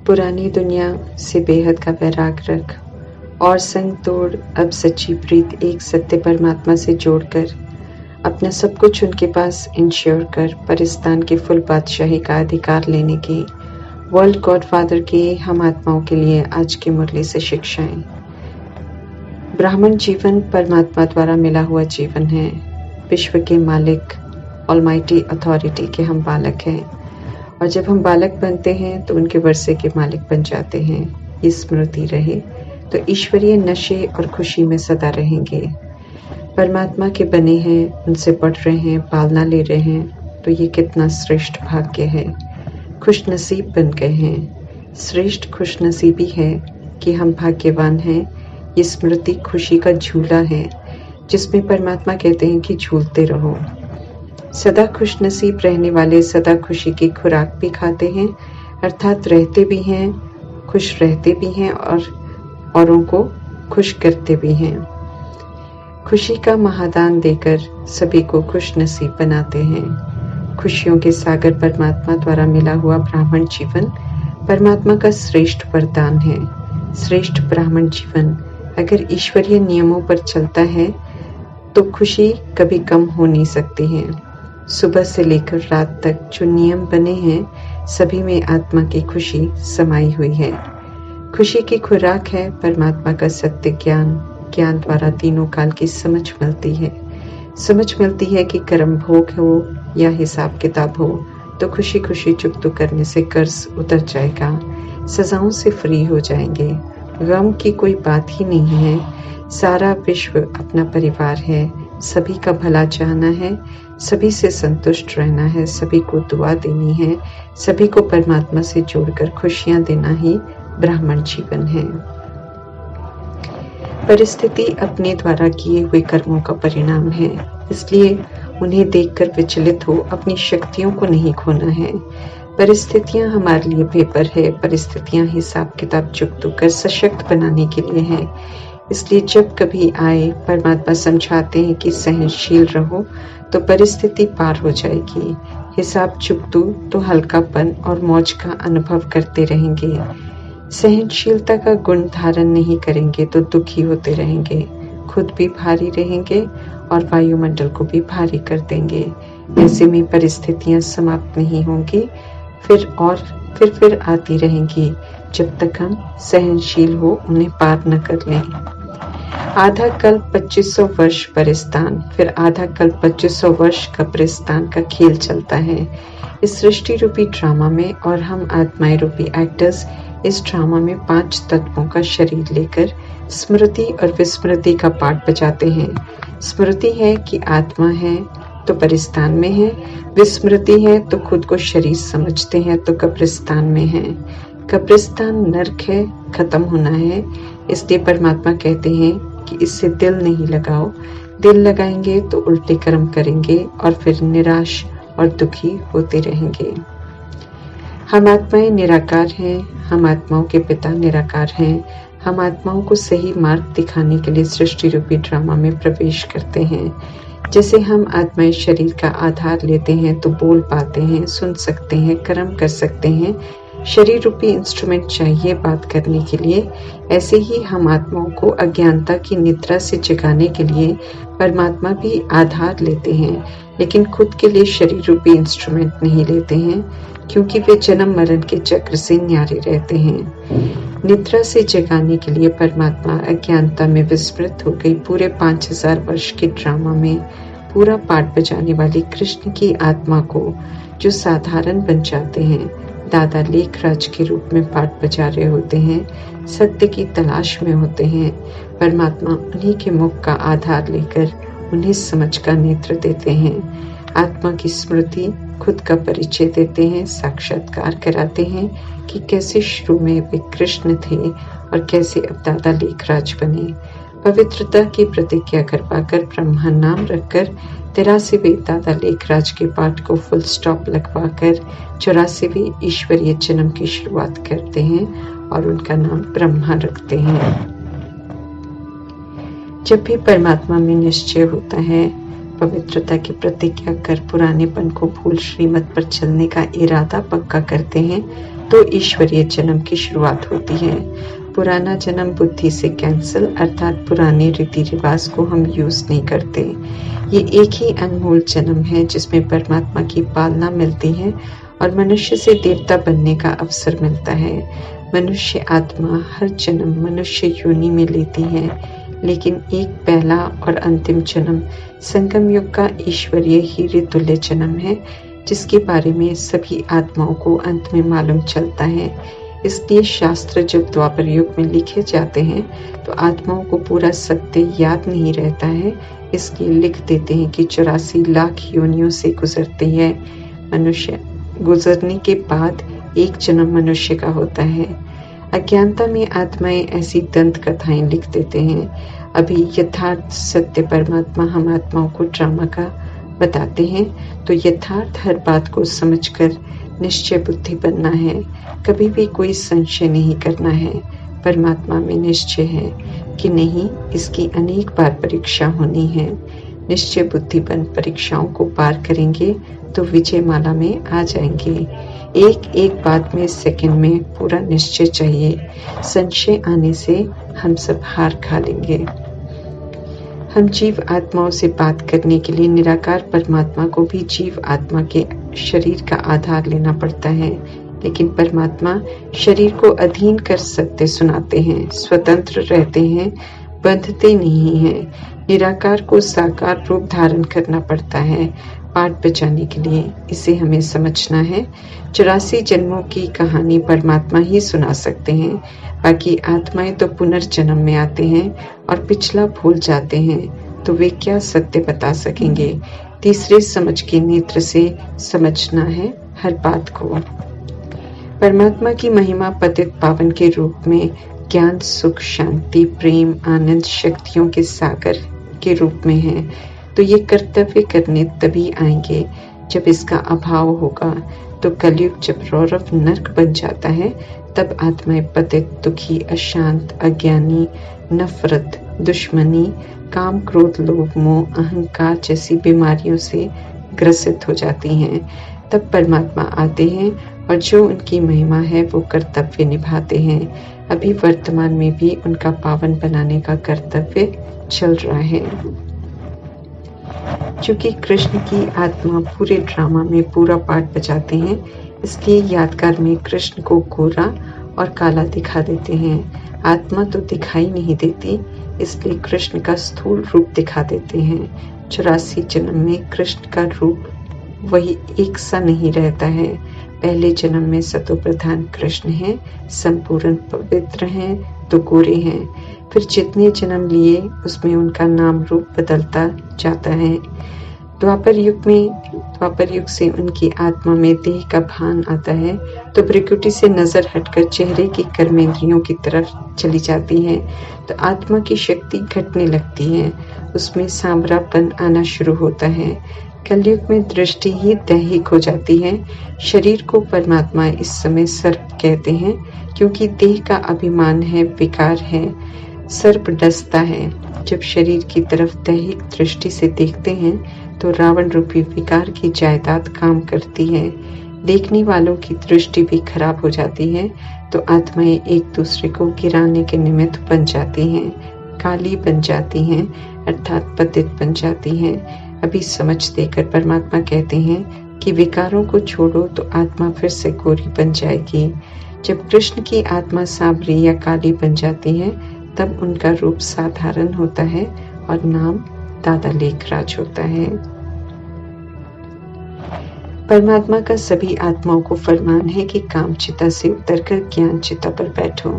पुरानी दुनिया से बेहद का वैराग रख और संग तोड़ अब सच्ची प्रीत एक सत्य परमात्मा से जोड़कर अपना सब कुछ उनके पास इंश्योर कर परिस्तान की फुल बादशाही का अधिकार लेने की वर्ल्ड गॉडफादर के हम आत्माओं के लिए आज की मुरली से शिक्षाएं। ब्राह्मण जीवन परमात्मा द्वारा मिला हुआ जीवन है। विश्व के मालिक ऑलमाइटी अथॉरिटी के हम बालक हैं और जब हम बालक बनते हैं तो उनके वर्षे के मालिक बन जाते हैं। ये स्मृति रहे तो ईश्वरीय नशे और खुशी में सदा रहेंगे। परमात्मा के बने हैं, उनसे पढ़ रहे हैं, पालना ले रहे हैं, तो ये कितना श्रेष्ठ भाग्य है। खुश नसीब बन गए हैं। श्रेष्ठ खुश नसीबी है कि हम भाग्यवान हैं। ये स्मृति खुशी का झूला है जिसमें परमात्मा कहते हैं कि झूलते रहो। सदा खुश नसीब रहने वाले सदा खुशी की खुराक भी खाते हैं, अर्थात रहते भी हैं, खुश रहते भी हैं और औरों को खुश करते भी हैं। खुशी का महादान देकर सभी को खुश नसीब बनाते हैं। खुशियों के सागर परमात्मा द्वारा मिला हुआ ब्राह्मण जीवन परमात्मा का श्रेष्ठ वरदान है। श्रेष्ठ ब्राह्मण जीवन अगर ईश्वरीय नियमों पर चलता है तो खुशी कभी कम हो नहीं सकती है। सुबह से लेकर रात तक जो नियम बने हैं सभी में आत्मा की खुशी समाई हुई है। खुशी की खुराक है परमात्मा का सत्य ज्ञान। ज्ञान द्वारा तीनों काल की समझ मिलती है। समझ मिलती है कि कर्म भोग हो या हिसाब किताब हो तो खुशी खुशी चुकतू करने से कर्ज उतर जाएगा, सजाओं से फ्री हो जाएंगे। गम की कोई बात ही नहीं है। सारा विश्व अपना परिवार है। सभी का भला चाहना है, सभी से संतुष्ट रहना है, सभी को दुआ देनी है, सभी को परमात्मा से जोड़कर खुशियां देना ही ब्राह्मण जीवन है। परिस्थिति अपने द्वारा किए हुए कर्मों का परिणाम है, इसलिए उन्हें देखकर विचलित हो अपनी शक्तियों को नहीं खोना है। परिस्थितियां हमारे लिए पेपर है। परिस्थितियां हिसाब किताब चुकतू कर सशक्त बनाने के लिए है। इसलिए जब कभी आए परमात्मा समझाते हैं कि सहनशील रहो तो परिस्थिति पार हो जाएगी। हिसाब चुकतू तो हल्कापन और मौज का अनुभव करते रहेंगे। सहनशीलता का गुण धारण नहीं करेंगे तो दुखी होते रहेंगे, खुद भी भारी रहेंगे और वायुमंडल को भी भारी कर देंगे। ऐसे में परिस्थितियां समाप्त नहीं होंगी, फिर आती रहेंगी जब तक हम सहनशील हो उन्हें पार न कर लें। आधा कल्प 2500 वर्ष परिस्तान, फिर आधा कल्प 2500 वर्ष कब्रिस्तान का खेल चलता है इस सृष्टि रूपी ड्रामा में। और हम आत्माएं रूपी एक्टर्स इस ड्रामा में 5 तत्वों का शरीर लेकर स्मृति और विस्मृति का पार्ट बजाते हैं। स्मृति है कि आत्मा है तो परिस्तान में है, विस्मृति है तो खुद को शरीर समझते हैं तो कब्रिस्तान में है। कब्रिस्तान नरक है, खत्म होना है, इसलिए परमात्मा कहते हैं कि इससे दिल नहीं लगाओ। दिल लगाएंगे तो उल्टे कर्म करेंगे और फिर निराश और दुखी होते रहेंगे। हम आत्माएं निराकार हैं। हम आत्माओं के पिता निराकार हैं। हम आत्माओं को सही मार्ग दिखाने के लिए सृष्टि रूपी ड्रामा में प्रवेश करते हैं। जैसे हम आत्माएं शरीर का आधार लेते हैं तो बोल पाते हैं, सुन सकते हैं, कर्म कर सकते हैं। शरीर रूपी इंस्ट्रूमेंट चाहिए बात करने के लिए। ऐसे ही हम आत्माओं को अज्ञानता की निद्रा से जगाने के लिए परमात्मा भी आधार लेते हैं, लेकिन खुद के लिए शरीर रूपी इंस्ट्रूमेंट नहीं लेते हैं क्योंकि वे जन्म मरण के चक्र से न्यारे रहते हैं। निद्रा से जगाने के लिए परमात्मा अज्ञानता में विस्मृत हो गई पूरे 5000 वर्ष के ड्रामा में पूरा पार्ट बजाने वाली कृष्ण की आत्मा को जो साधारण बन जाते हैं, दादा लेखराज के रूप में पार्ट बजा रहे होते हैं, सत्य की तलाश में होते हैं। परमात्मा उन्हीं के मुख का आधार लेकर उन्हें समझ का नेत्र देते हैं। आत्मा की स्मृति खुद का परिचय देते हैं, साक्षात्कार कराते हैं कि कैसे शुरू में वे कृष्ण थे और कैसे अब दादा लेखराज बने। पवित्रता की प्रतिज्ञा करवाकर ब्रह्मा नाम रखकर 83वें दादा लेखराज के पाठ को फुल स्टॉप लगवाकर 84वें ईश्वरीय जन्म की शुरुआत करते हैं और उनका नाम ब्रह्मा रखते हैं। जब भी परमात्मा में निश्चय होता है, पवित्रता की प्रतिज्ञा कर पुरानेपन को भूल श्रीमत पर चलने का इरादा पक्का करते हैं तो ईश्वरीय जन्म की शुरुआत होती है। पुराना जन्म बुद्धि से कैंसिल, अर्थात पुराने रीति रिवाज को हम यूज नहीं करते। ये एक ही अनमोल जन्म है जिसमें परमात्मा की पालना मिलती है और मनुष्य से देवता बनने का अवसर मिलता है। मनुष्य आत्मा हर जन्म मनुष्य योनि में लेती है, लेकिन एक पहला और अंतिम जन्म संगम युग का ईश्वरीय हीरे तुल्य जन्म है, जिसके बारे में सभी आत्माओं को अंत में मालूम चलता है। इसलिए शास्त्र जब द्वापर युग में लिखे जाते हैं तो आत्माओं को पूरा सत्य याद नहीं रहता है, इसलिए लिख देते हैं कि 84 लाख योनियों से गुजरती है। मनुष्य गुजरने के बाद एक जन्म मनुष्य का होता है। अज्ञानता में आत्माएं ऐसी दंत कथाएं लिख देते हैं। अभी यथार्थ सत्य परमात्मा हम आत्माओं को ड्रामा का बताते हैं, तो यथार्थ हर बात को समझकर निश्चय बुद्धि बनना है। कभी भी कोई संशय नहीं करना है। परमात्मा में निश्चय है कि नहीं, इसकी अनेक बार परीक्षा होनी है। निश्चय बुद्धि बन परीक्षाओं को पार करेंगे तो विजय माला में आ जाएंगे। एक एक बात में सेकंड में पूरा निश्चय चाहिए। संशय आने से हम सब हार खा लेंगे। हम जीव आत्माओं से बात करने के लिए निराकार परमात्मा को भी जीव आत्मा के शरीर का आधार लेना पड़ता है, लेकिन परमात्मा शरीर को अधीन कर सत्य सुनाते हैं, स्वतंत्र रहते हैं, बंधते नहीं हैं। निराकार को साकार रूप धारण करना पड़ता है पाठ बचाने के लिए। इसे हमें समझना है। 84 जन्मों की कहानी परमात्मा ही सुना सकते हैं, बाकी आत्माएं तो पुनर्जन्म में आते हैं और पिछला भूल जाते हैं, तो वे क्या सत्य बता सकेंगे। तीसरे समझ के नेत्र से समझना है हर बात को। परमात्मा की महिमा पतित पावन के रूप में ज्ञान, सुख, शांति, प्रेम, आनंद, शक्तियों के सागर के रूप में है, तो ये कर्तव्य करने तभी आएंगे जब इसका अभाव होगा। तो कलयुग जब रौरव नर्क बन जाता है, तब आत्माएं पतित, दुखी, अशांत, अज्ञानी, नफरत, दुश्मनी, काम, क्रोध, लोभ, मोह, अहंकार जैसी बीमारियों से ग्रसित हो जाती हैं। तब परमात्मा आते हैं और जो उनकी महिमा है वो कर्तव्य निभाते हैं। अभी वर्तमान में भी उनका पावन बनाने का कर्तव्य चल रहा है। क्योंकि कृष्ण की आत्मा पूरे ड्रामा में पूरा पार्ट बजाते हैं, इसलिए यादगार में कृष्ण को गोरा और काला दिखा देते हैं। आत्मा तो दिखाई नहीं देती, इसलिए कृष्ण का स्थूल रूप दिखा देते हैं। 84 जन्म में कृष्ण का रूप वही एक सा नहीं रहता है। पहले जन्म में सतो प्रधान कृष्ण हैं, संपूर्ण पवित्र हैं, तो गोरे हैं। फिर जितने जन्म लिए उसमें उनका नाम रूप बदलता जाता है। द्वापर युग से उनकी आत्मा में देह का भान आता है, तो भ्रिकुटी से नजर हटकर चेहरे की कर्मेंद्रियों की तरफ चली जाती है, तो आत्मा की शक्ति घटने लगती है, उसमें सांवरापन आना शुरू होता है। कलयुग में दृष्टि ही दैहिक हो जाती है। शरीर को परमात्मा इस समय सर्प कहते हैं, क्योंकि देह का अभिमान है, विकार है, सर्प डसता है। जब शरीर की तरफ दैहिक दृष्टि से देखते हैं तो रावण रूपी विकार की जायदाद काम करती है। देखने वालों की दृष्टि भी खराब हो जाती है, तो आत्माएं एक दूसरे को गिराने के निमित्त बन जाती हैं, काली बन जाती हैं, अर्थात पतित बन जाती हैं। अभी समझ देकर परमात्मा कहते हैं कि विकारों को छोड़ो तो आत्मा फिर से गोरी बन जाएगी। जब कृष्ण की आत्मा सांवरी या काली बन जाती है, तब उनका रूप साधारण होता है और नाम दादा लेखराज होता है। परमात्मा का सभी आत्माओं को फरमान है कि काम चिता से उतरकर ज्ञान चिता पर बैठो,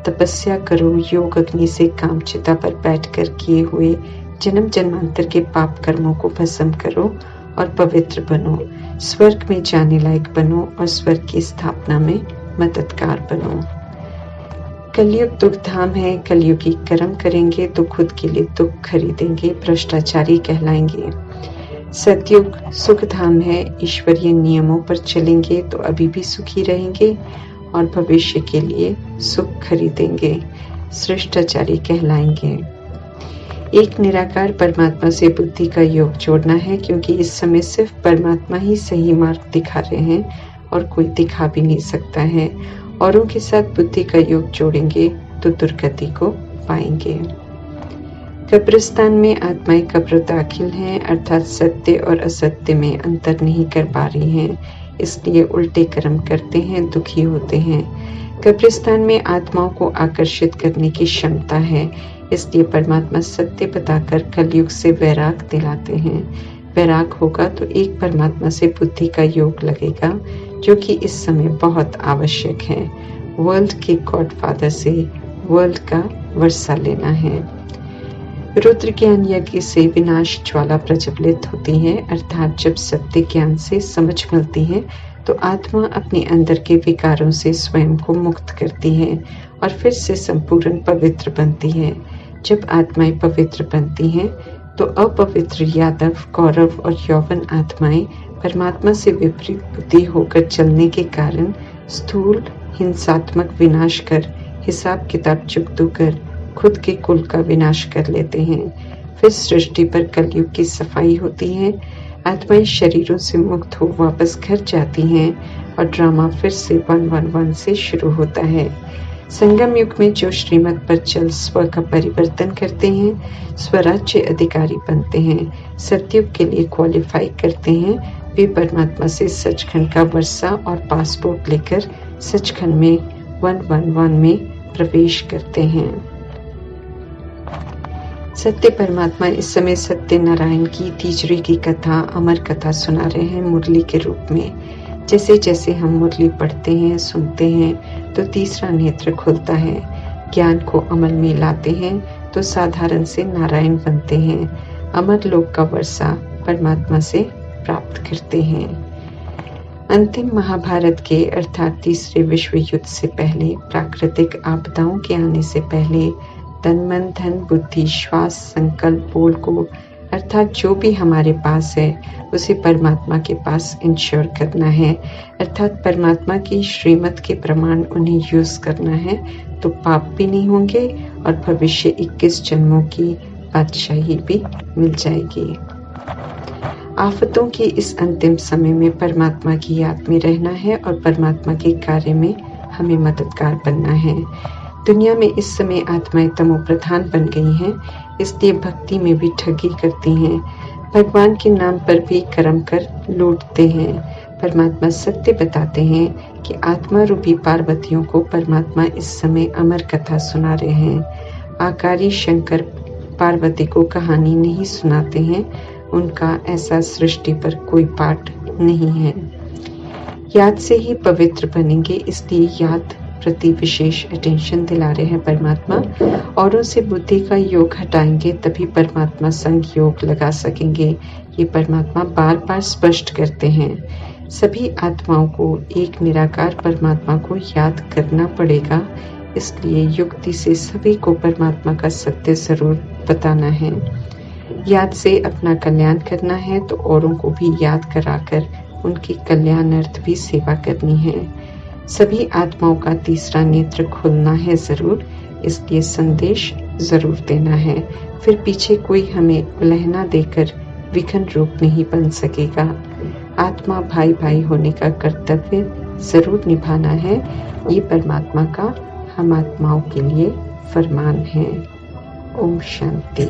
तपस्या करो, योग अग्नि से काम चिता पर बैठकर किए हुए जन्म जन्मांतर के पाप कर्मों को भस्म करो और पवित्र बनो, स्वर्ग में जाने लायक बनो और स्वर्ग की स्थापना में मददगार बनो। कलयुग दुख धाम है, कलयुगी कर्म करेंगे तो खुद के लिए दुख खरीदेंगे, भ्रष्टाचारी कहलाएंगे। सतयुग सुख धाम है, ईश्वरीय नियमों पर चलेंगे तो अभी भी सुखी रहेंगे और भविष्य के लिए सुख खरीदेंगे, श्रेष्ठाचारी कहलाएंगे। एक निराकार परमात्मा से बुद्धि का योग जोड़ना है, क्योंकि इस समय सिर्फ परमात्मा ही सही मार्ग दिखा रहे हैं और कोई दिखा भी नहीं सकता है। औरों के साथ बुद्धि का योग जोड़ेंगे तो दुर्गति को पाएंगे। कब्रिस्तान में आत्माएं कब्र दाखिल हैं, अर्थात सत्य और असत्य में अंतर नहीं कर पा रही हैं, इसलिए उल्टे कर्म करते हैं, दुखी होते हैं। कब्रिस्तान में आत्माओं को आकर्षित करने की क्षमता है, इसलिए परमात्मा सत्य बताकर कलयुग से वैराग दिलाते हैं। वैराग होगा तो एक परमात्मा से बुद्धि का योग लगेगा, जो कि इस समय बहुत आवश्यक है। वर्ल्ड के गॉडफादर से वर्ल्ड का वर्षा लेना है। रुद्र ज्ञान यज्ञ से विनाश ज्वाला प्रज्वलित होती है, अर्थात जब सत्य ज्ञान से समझ मिलती है तो आत्मा अपने अंदर के विकारों से स्वयं को मुक्त करती है और फिर से संपूर्ण पवित्र बनती है। जब आत्माएं पवित्र बनती हैं तो अपवित्र यादव, कौरव और यौवन आत्माएं परमात्मा से विपरीत बुद्धि होकर चलने के कारण स्थूल हिंसात्मक विनाश कर, हिसाब किताब चुकतो कर खुद के कुल का विनाश कर लेते हैं। फिर सृष्टि पर कलयुग की सफाई होती है, आत्माएं शरीरों से मुक्त हो वापस घर जाती हैं और ड्रामा फिर से 111 से शुरू होता है। संगम युग में जो श्रीमत पर चल स्व का परिवर्तन करते हैं, स्वराज्य अधिकारी बनते हैं, सतयुग के लिए क्वालिफाई करते हैं, वे परमात्मा से सचखंड का वर्षा और पासपोर्ट लेकर सचखंड में 111 में प्रवेश करते हैं। सत्य परमात्मा इस समय सत्यनारायण की तीसरी की कथा, अमर कथा सुना रहे हैं मुरली के रूप में। जैसे जैसे हम मुरली पढ़ते हैं, सुनते हैं तो तीसरा नेत्र खुलता है, ज्ञान को अमल में लाते हैं तो साधारण से नारायण बनते हैं, अमर लोक का वर्षा परमात्मा से प्राप्त करते हैं। अंतिम महाभारत के अर्थात तीसरे विश्व युद्ध से पहले, प्राकृतिक आपदाओं के आने से पहले तन मन धन बुद्धि श्वास संकल्प बोल को अर्थात जो भी हमारे पास है उसे परमात्मा के पास इंश्योर करना है, अर्थात परमात्मा की श्रीमत के प्रमाण उन्हें यूज करना है तो पाप भी नहीं होंगे और भविष्य 21 जन्मों की बादशाही भी मिल जाएगी। आफतों के इस अंतिम समय में परमात्मा की याद में रहना है और परमात्मा के कार्य में हमें मददगार बनना है। दुनिया में इस समय आत्माएं तमो प्रधान बन गई हैं, इसलिए भक्ति में भी ठगी करती हैं, भगवान के नाम पर भी कर्म कर लूटते हैं। परमात्मा सत्य बताते हैं कि आत्मा रूपी पार्वतियों को परमात्मा इस समय अमर कथा सुना रहे हैं। आकारी शंकर पार्वती को कहानी नहीं सुनाते हैं, उनका ऐसा सृष्टि पर कोई पाठ नहीं है। याद से ही पवित्र बनेंगे, इसलिए याद प्रति विशेष अटेंशन दिला रहे हैं परमात्मा। औरों से बुद्धि का योग हटाएंगे तभी परमात्मा संग योग लगा सकेंगे, ये परमात्मा बार बार स्पष्ट करते हैं। सभी आत्माओं को एक निराकार परमात्मा को याद करना पड़ेगा, इसलिए युक्ति से सभी को परमात्मा का सत्य जरूर बताना है। याद से अपना कल्याण करना है तो औरों को भी याद कराकर उनकी कल्याणार्थ भी सेवा करनी है। सभी आत्माओं का तीसरा नेत्र खुलना है जरूर, इसलिए संदेश जरूर देना है, फिर पीछे कोई हमें उलहना देकर विघन रूप नहीं बन सकेगा। आत्मा भाई भाई होने का कर्तव्य जरूर निभाना है, ये परमात्मा का हम आत्माओं के लिए फरमान है। ओम शांति।